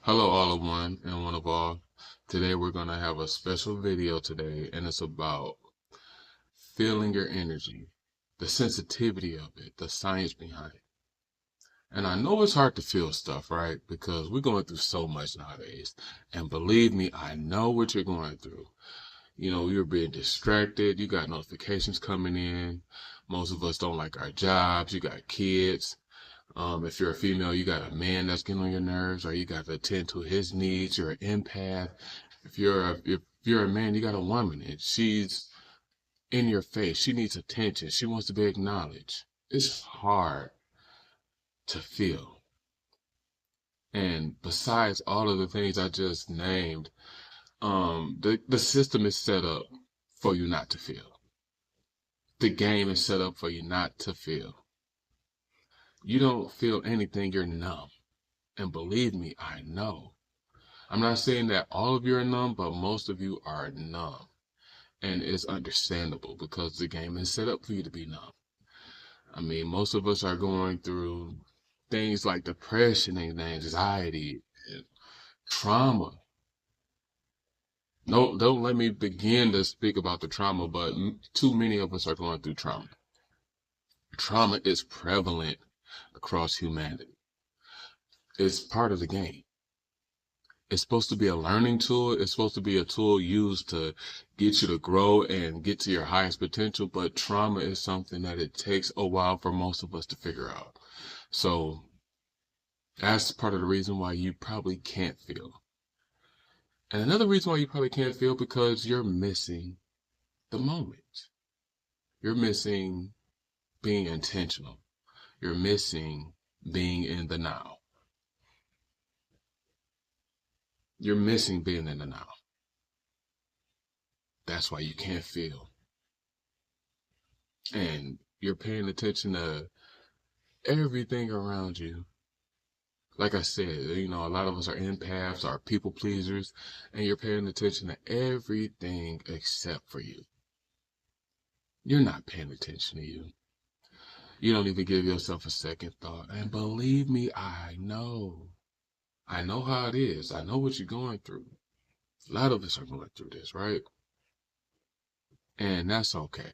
Hello, all of one and one of all. Today we're going to have a special video today, and it's about feeling your energy, the sensitivity of it, the science behind it. And I know it's hard to feel stuff, right? Because we're going through so much nowadays. And believe me, I know what you're going through. You're being distracted. You got notifications coming in. Most of us don't like our jobs. You got kids. If you're a female, you got a man that's getting on your nerves, or you got to attend to his needs. You're an empath. If you're a man, you got a woman, and she's in your face. She needs attention. She wants to be acknowledged. It's hard to feel. And besides all of the things I just named, the system is set up for you not to feel. The game is set up for you not to feel. You don't feel anything, you're numb. And believe me, I know. I'm not saying that all of you are numb, but most of you are numb. And it's understandable because the game is set up for you to be numb. I mean, most of us are going through things like depression and anxiety and trauma. No, don't let me begin to speak about the trauma, but too many of us are going through trauma. Trauma is prevalent across humanity. It's part of the game. It's supposed to be a learning tool. It's supposed to be a tool used to get you to grow and get to your highest potential. But trauma is something that it takes a while for most of us to figure out. So that's part of the reason why you probably can't feel. And another reason why you probably can't feel because you're missing the moment. You're missing being intentional. You're missing being in the now. You're missing being in the now. That's why you can't feel. And you're paying attention to everything around you. Like I said, a lot of us are empaths, are people pleasers, and you're paying attention to everything except for you. You're not paying attention to you. You don't even give yourself a second thought. And believe me, I know. I know how it is. I know what you're going through. A lot of us are going through this, right? And that's okay.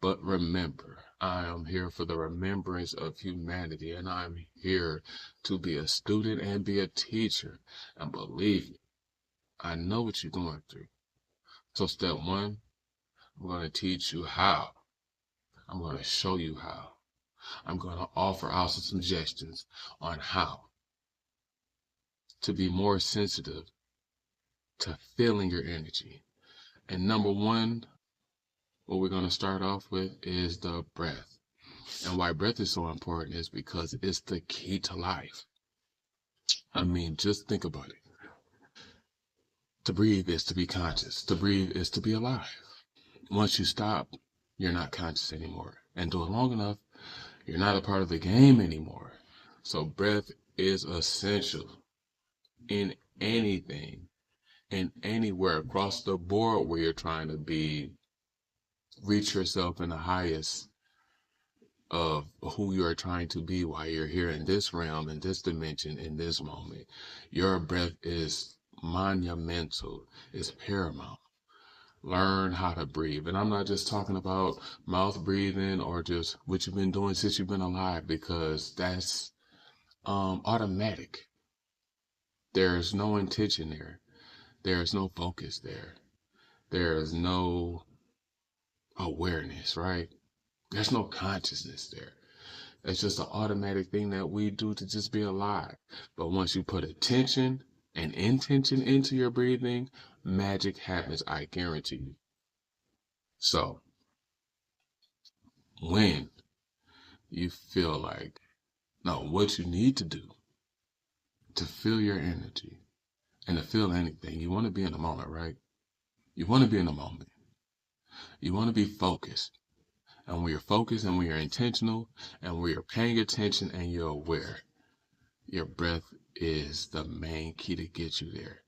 But remember, I am here for the remembrance of humanity, and I'm here to be a student and be a teacher. And believe me, I know what you're going through. So step one, I'm going to teach you how. I'm going to show you how. I'm going to offer out some suggestions on how to be more sensitive to feeling your energy. And number one, what we're going to start off with is the breath. And why breath is so important is because it's the key to life. I mean, just think about it. To breathe is to be conscious. To breathe is to be alive. Once you stop, you're not conscious anymore. And do it long enough, you're not a part of the game anymore. So breath is essential in anything and anywhere across the board where you're trying to reach yourself in the highest of who you are trying to be while you're here in this realm, in this dimension, in this moment. Your breath is monumental, it's paramount. Learn how to breathe. And I'm not just talking about mouth breathing or just what you've been doing since you've been alive, because that's automatic. There's no intention there. There's no focus there. There's no awareness, right? There's no consciousness there. It's just an automatic thing that we do to just be alive. But once you put attention and intention into your breathing, magic happens, I guarantee you. So, when you feel like, no, what you need to do to feel your energy and to feel anything, you want to be in the moment, right? You want to be in the moment. You want to be focused. And when you're focused and when you're intentional and when you're paying attention and you're aware, your breath is the main key to get you there.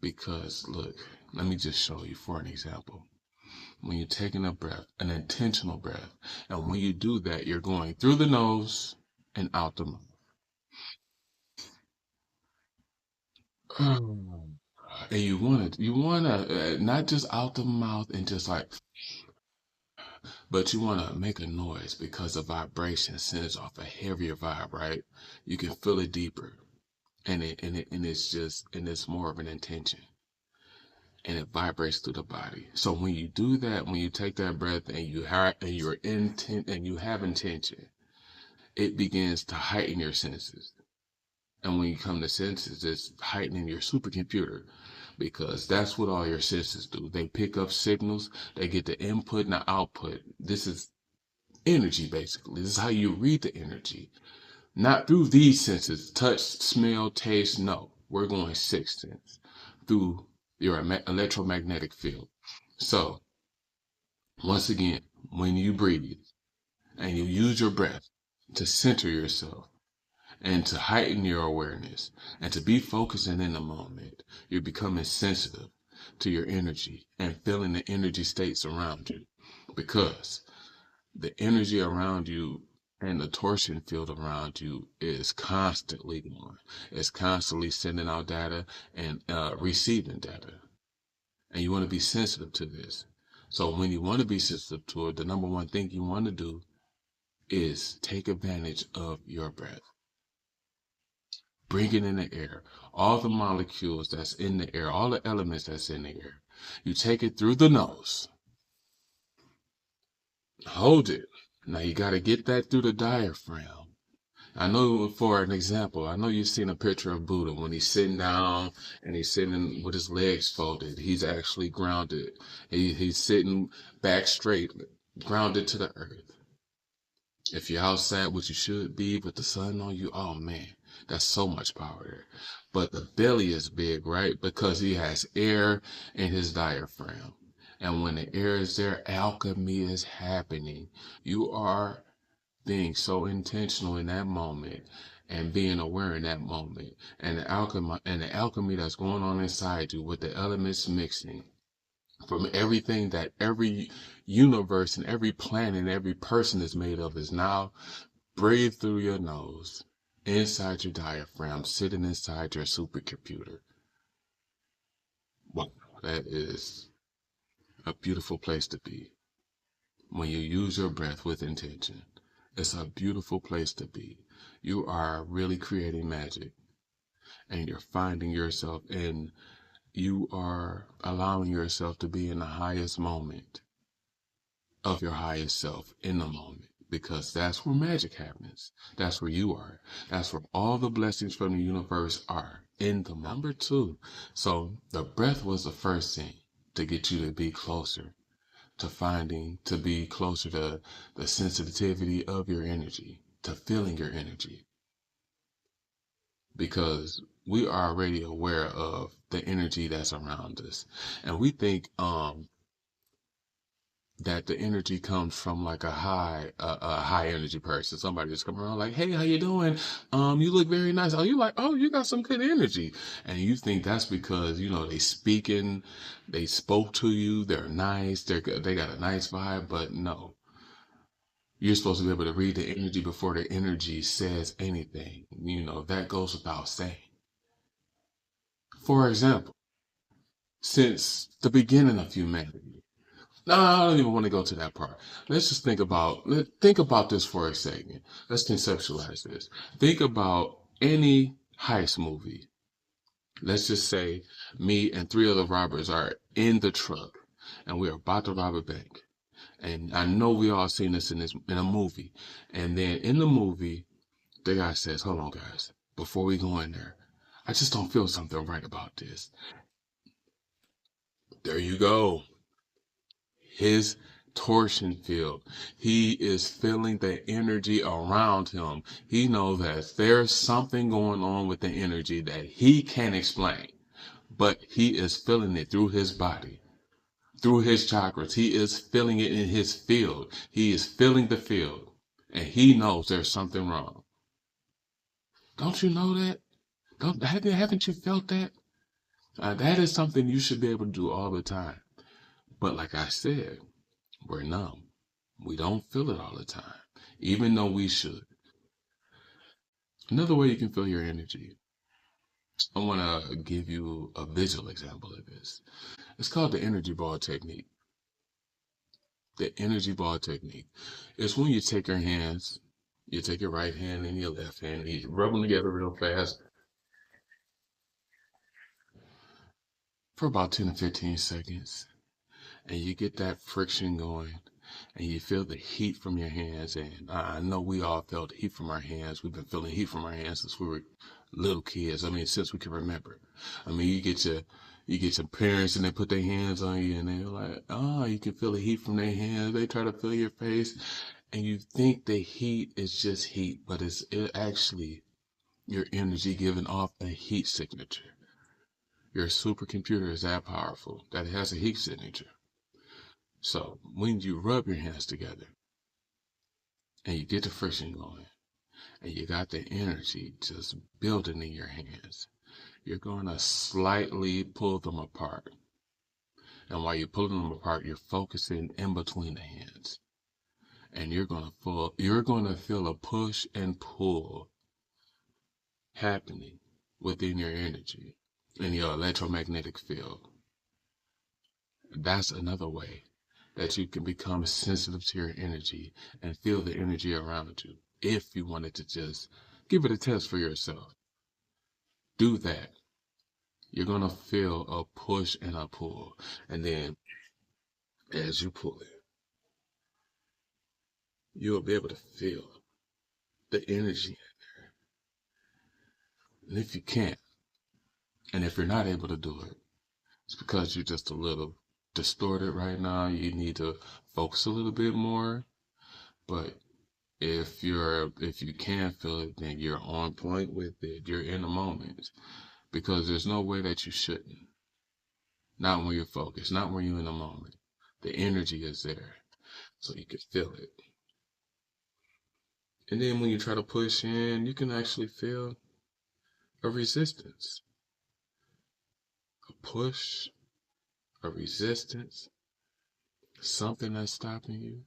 Because look, let me just show you for an example. When you're taking a breath, an intentional breath, and when you do that, you're going through the nose and out the mouth. And you wanna not just out the mouth and just like, but you wanna make a noise because the vibration sends off a heavier vibe, right? You can feel it deeper, and it's more of an intention, and it vibrates through the body. So when you do that, when you take that breath and you're intent and you have intention, it begins to heighten your senses. And when you come to senses, it's heightening your supercomputer because that's what all your senses do. They pick up signals, they get the input and the output. This is energy, basically. This is how you read the energy. Not through these senses, touch, smell, taste, no. We're going sixth sense, through your electromagnetic field. So, once again, when you breathe and you use your breath to center yourself, and to heighten your awareness and to be focusing in the moment, you're becoming sensitive to your energy and feeling the energy states around you, because the energy around you and the torsion field around you is constantly going. It's constantly sending out data and receiving data. And you want to be sensitive to this. So when you want to be sensitive to it, the number one thing you want to do is take advantage of your breath. Bring it in the air. All the molecules that's in the air, all the elements that's in the air. You take it through the nose. Hold it. Now you got to get that through the diaphragm. I know, for an example, I know you've seen a picture of Buddha when he's sitting down and he's sitting with his legs folded. He's actually grounded. He's sitting back straight, grounded to the earth. If you're outside, which you should be, with the sun on you, oh man, that's so much power there. But the belly is big, right? Because he has air in his diaphragm. And when the air is there, alchemy is happening. You are being so intentional in that moment and being aware in that moment. And the alchemy that's going on inside you with the elements mixing from everything that every universe and every planet and every person is made of is now breathe through your nose, inside your diaphragm, sitting inside your supercomputer. Wow, that is a beautiful place to be. When you use your breath with intention, it's a beautiful place to be. You are really creating magic, and you're finding yourself in, you are allowing yourself to be in the highest moment of your highest self in the moment, because that's where magic happens. That's where you are. That's where all the blessings from the universe are, in the moment. Number two, so the breath was the first thing to get you to be closer to finding, to be closer to the sensitivity of your energy, to feeling your energy, because we are already aware of the energy that's around us, and we think that the energy comes from like a high energy person. Somebody just come around like, hey, how you doing? You look very nice. Oh, you like, oh, you got some good energy. And you think that's because, they spoke to you, they're nice, they got a nice vibe, but no. You're supposed to be able to read the energy before the energy says anything. That goes without saying. For example, since the beginning of humanity, no, I don't even want to go to that part. Let's just think about this for a second. Let's conceptualize this. Think about any heist movie. Let's just say me and three other robbers are in the truck and we're about to rob a bank. And I know we all seen this in a movie. And then in the movie, the guy says, hold on guys, before we go in there, I just don't feel something right about this. There you go. His torsion field. He is feeling the energy around him. He knows that there's something going on with the energy that he can't explain, but he is feeling it through his body, through his chakras. He is feeling it in his field. He is feeling the field, and he knows there's something wrong. Don't you know that? Haven't you felt that? That is something you should be able to do all the time. But like I said, we're numb. We don't feel it all the time, even though we should. Another way you can feel your energy I want to give you a visual example of this. It's called the energy ball technique. The energy ball technique. It's when you take your hands, you take your right hand and your left hand, and you rub them together real fast for about 10 to 15 seconds. And you get that friction going and you feel the heat from your hands. And I know we all felt heat from our hands. We've been feeling heat from our hands since we were little kids. I mean, since we can remember. I mean, you get your parents and they put their hands on you and they're like, oh, you can feel the heat from their hands. They try to feel your face and you think the heat is just heat, but it actually your energy giving off a heat signature. Your supercomputer is that powerful that it has a heat signature. So when you rub your hands together and you get the friction going and you got the energy just building in your hands, you're going to slightly pull them apart. And while you're pulling them apart, you're focusing in between the hands. And you're going to feel a push and pull happening within your energy in your electromagnetic field. That's another way that you can become sensitive to your energy and feel the energy around you. If you wanted to just give it a test for yourself, do that. You're going to feel a push and a pull. And then as you pull it, you'll be able to feel the energy. And if you can't, and if you're not able to do it, it's because you're just a little distorted right now. You need to focus a little bit more. But if you can feel it, then you're on point with it. You're in the moment because there's no way that you shouldn't. Not when you're focused, not when you're in the moment. The energy is there, so you can feel it. And then when you try to push in, you can actually feel a resistance, a push, a resistance, something that's stopping you.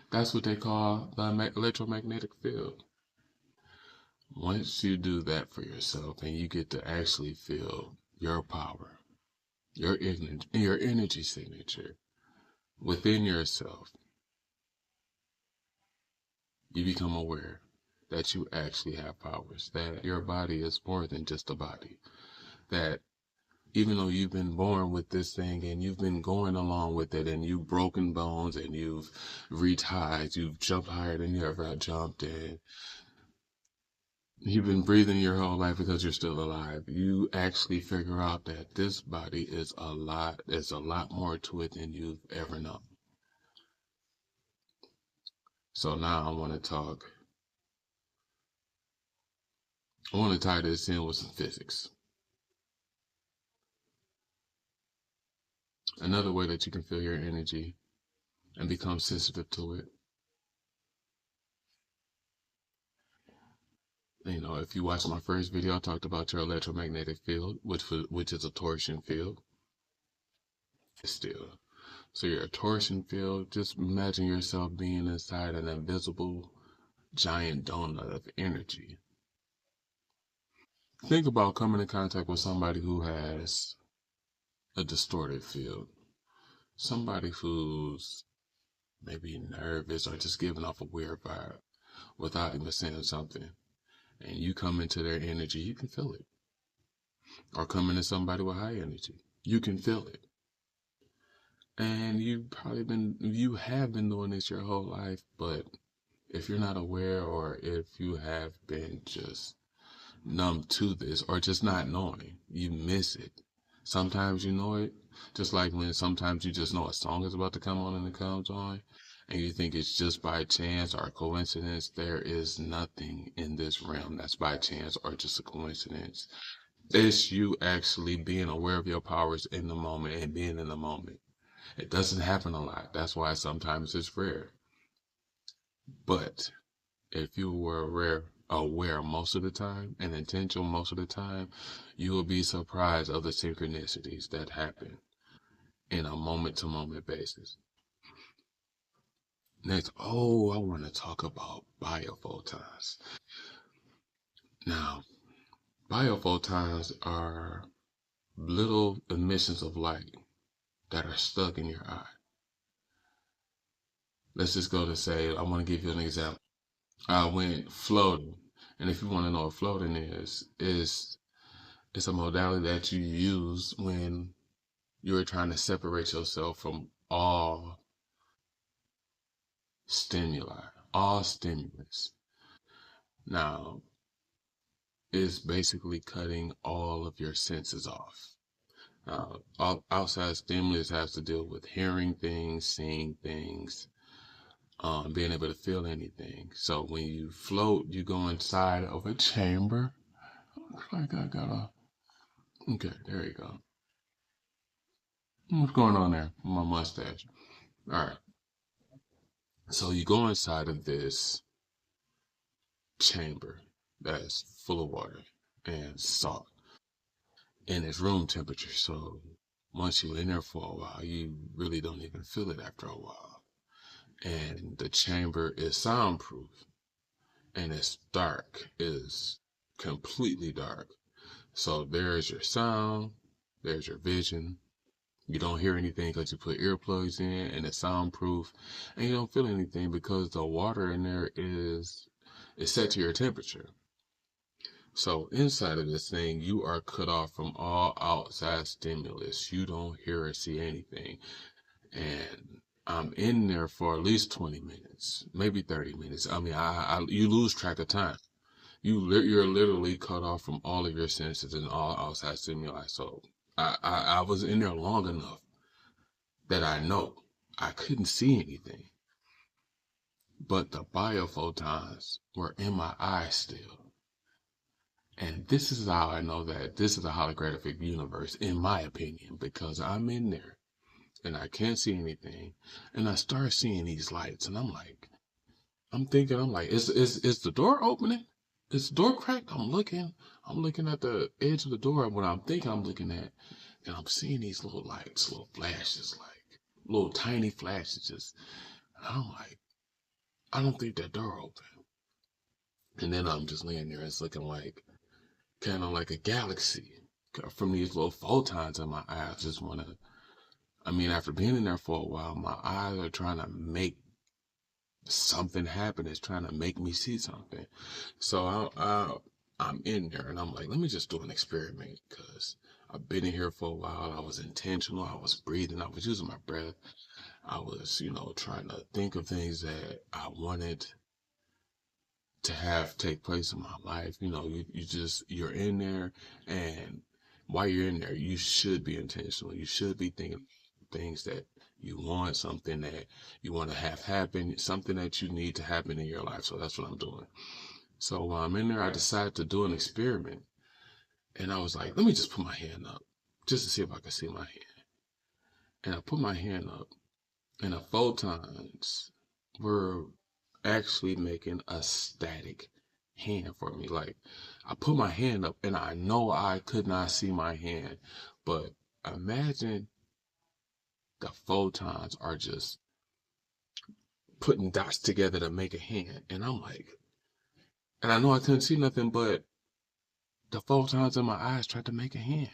That's what they call the electromagnetic field. Once you do that for yourself and you get to actually feel your power, your energy signature within yourself, you become aware that you actually have powers, that your body is more than just a body, that even though you've been born with this thing and you've been going along with it and you've broken bones and you've reached highs, you've jumped higher than you ever jumped and you've been breathing your whole life because you're still alive. You actually figure out that this body is there's a lot more to it than you've ever known. So now I want to tie this in with some physics. Another way that you can feel your energy and become sensitive to it. You know, if you watch my first video, I talked about your electromagnetic field, which is a torsion field. Still, so your torsion field. Just imagine yourself being inside an invisible giant donut of energy. Think about coming in contact with somebody who has a distorted field, somebody who's maybe nervous or just giving off a weird vibe without even saying something. And you come into their energy, you can feel it. Or come into somebody with high energy, you can feel it. And you have been doing this your whole life, but if you're not aware or if you have been just numb to this or just not knowing, you miss it. Sometimes you know it, just like when sometimes you just know a song is about to come on and it comes on, and you think it's just by chance or a coincidence. There is nothing in this realm that's by chance or just a coincidence. It's you actually being aware of your powers in the moment and being in the moment. It doesn't happen a lot. That's why sometimes it's rare. But if you were aware most of the time and intentional most of the time, you will be surprised of the synchronicities that happen in a moment to moment basis. Next, I want to talk about biophotons. Now, Biophotons are little emissions of light that are stuck in your eye. Let's just go to say, I want to give you an example. I went floating. And if you want to know what floating is it's a modality that you use when you're trying to separate yourself from stimuli, all stimulus. Now, it's basically cutting all of your senses off. All outside stimulus has to deal with hearing things, seeing things, being able to feel anything. So when you float, you go inside of a chamber. Looks like I got a. Okay, there you go. What's going on there? My mustache. All right. So you go inside of this chamber that's full of water and salt, and it's room temperature. So once you're in there for a while, you really don't even feel it after a while. And the chamber is soundproof, and it's dark. It's completely dark. So there's your sound, there's your vision. You don't hear anything because you put earplugs in, and it's soundproof, and you don't feel anything because the water in there is set to your temperature. So inside of this thing, you are cut off from all outside stimulus. You don't hear or see anything. And I'm in there for at least 20 minutes, maybe 30 minutes. I mean, you lose track of time. You're literally cut off from all of your senses and all outside stimuli. So I was in there long enough that I know I couldn't see anything, but the biophotons were in my eyes still. And this is how I know that this is a holographic universe, in my opinion, because I'm in there and I can't see anything. And I start seeing these lights, and I'm like, is the door opening? Is the door cracked? I'm looking at the edge of the door, what I'm thinking I'm looking at, and I'm seeing these little lights, little flashes, like little tiny flashes. And I'm like, I don't think that door opened. And then I'm just laying there, it's looking like kind of like a galaxy from these little photons in my eyes. Just want to, I mean, after being in there for a while, my eyes are trying to make something happen. It's trying to make me see something. So I'm in there and I'm like, let me just do an experiment because I've been in here for a while. I was intentional. I was breathing. I was using my breath. I was, trying to think of things that I wanted to have take place in my life. You're in there, and while you're in there, you should be intentional. You should be thinking things that you want, something that you want to have happen, something that you need to happen in your life. So that's what I'm doing. So while I'm in there, I decided to do an experiment, and I was like, let me just put my hand up just to see if I can see my hand. And I put my hand up, and the photons were actually making a static hand for me. Like, I put my hand up and I know I could not see my hand, but imagine the photons are just putting dots together to make a hand. And I'm like, and I know I couldn't see nothing, but the photons in my eyes tried to make a hand.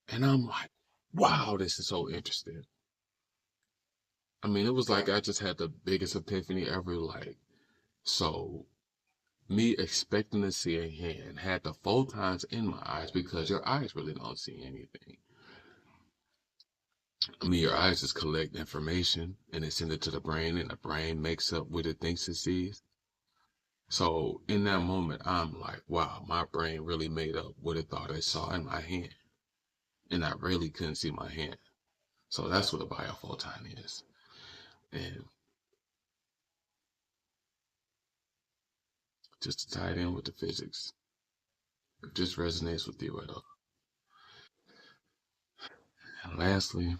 And I'm like, wow, this is so interesting. I mean, it was like I just had the biggest epiphany ever. Like, so me expecting to see a hand had the photons in my eyes because your eyes really don't see anything. I mean, your eyes just collect information and they send it to the brain, and the brain makes up what it thinks it sees. So in that moment, I'm like, wow, my brain really made up what it thought it saw in my hand, and I really couldn't see my hand. So that's what a biophoton is, and just to tie it in with the physics, it just resonates with you at all. And lastly,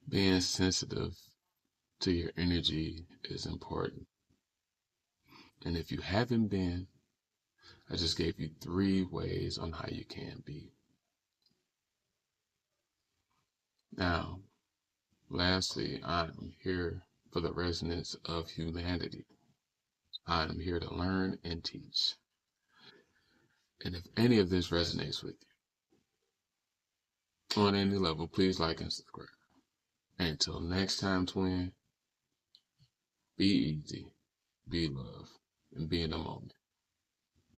being sensitive to your energy is important. And if you haven't been, I just gave you 3 ways on how you can be. Now, lastly, I am here for the resonance of humanity. I am here to learn and teach. And if any of this resonates with you on any level, please like and subscribe. Until next time, twin, be easy, be love, and be in the moment.